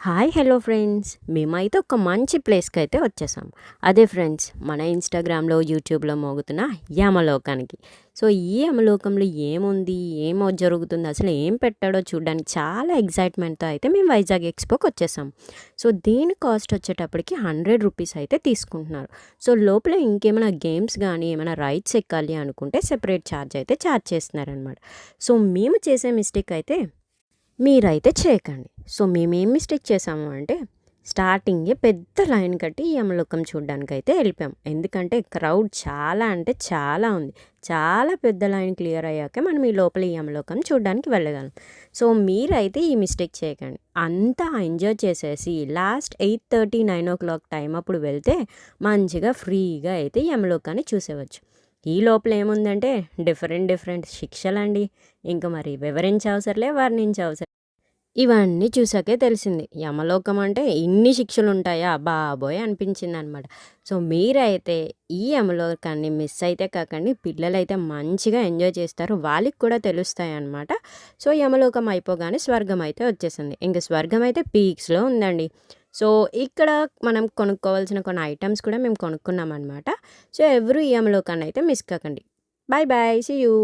Hi hello friends, మేమైతే ఒక మంచి ప్లేస్కి వచ్చేసాం. అదే ఫ్రెండ్స్, మన ఇన్స్టాగ్రామ్లో యూట్యూబ్లో మోగుతున్న యమలోకానికి. సో ఈ యమలోకంలో ఏముంది, ఏమో జరుగుతుంది, అసలు ఏం పెట్టాడో చూడడానికి చాలా ఎగ్జైట్మెంట్తో అయితే మేము వైజాగ్ ఎక్స్పోకి వచ్చేసాం. సో దీని కాస్ట్ వచ్చేటప్పటికి ₹100 అయితే తీసుకుంటున్నారు. సో లోపల ఇంకేమైనా గేమ్స్ కానీ ఏమైనా రైడ్స్ ఎక్కాలి అనుకుంటే సెపరేట్ ఛార్జ్ అయితే ఛార్జ్ చేస్తున్నారనమాట. సో మేము చేసే మిస్టేక్ అయితే మీరైతే చేయకండి. సో మేమేం మిస్టేక్ చేసాము అంటే స్టార్టింగే పెద్ద లైన్ కట్టి ఈ యమలోకం చూడడానికైతే వెళ్ళిపోయాం. ఎందుకంటే క్రౌడ్ చాలా అంటే చాలా ఉంది. చాలా పెద్ద లైన్ క్లియర్ అయ్యాకే మనం ఈ లోపల ఈ యమలోకం చూడడానికి వెళ్ళగలం. సో మీరైతే ఈ మిస్టేక్ చేయకండి. అంతా ఎంజాయ్ చేసేసి లాస్ట్ 8:30, 9 టైం అప్పుడు వెళ్తే మంచిగా ఫ్రీగా అయితే ఈ యమలోకాన్ని చూసేవచ్చు. ఈ లోపల ఏముందంటే డిఫరెంట్ శిక్షలండి. ఇంక మరి వివరించవసరలే, వర్ణించవసరం. ఇవన్నీ చూసాకే తెలిసింది. యమలోకం అంటే ఇన్ని శిక్షలుంటాయా బాబోయ్! అనిపించిందనమాట. సో మీరైతే ఈ యమలోకాన్ని మిస్ అయితే కాకండి. పిల్లలైతే మంచిగా ఎంజాయ్ చేస్తారు. వాళ్ళకి కూడా తెలుస్తాయన్నమాట. సో యమలోకం అయిపోగానే స్వర్గం అయితే వచ్చేసింది. ఇంక స్వర్గం అయితే పీక్స్‌లో ఉందండి. సో ఇక్కడ మనం కొనుక్కోవాల్సిన కొన్ని ఐటెమ్స్ కూడా మేము కొనుక్కున్నామనమాట. సో ఎవరు ఈ యమలోకాన్ని అయితే మిస్ కాకండి. Bye bye. See you.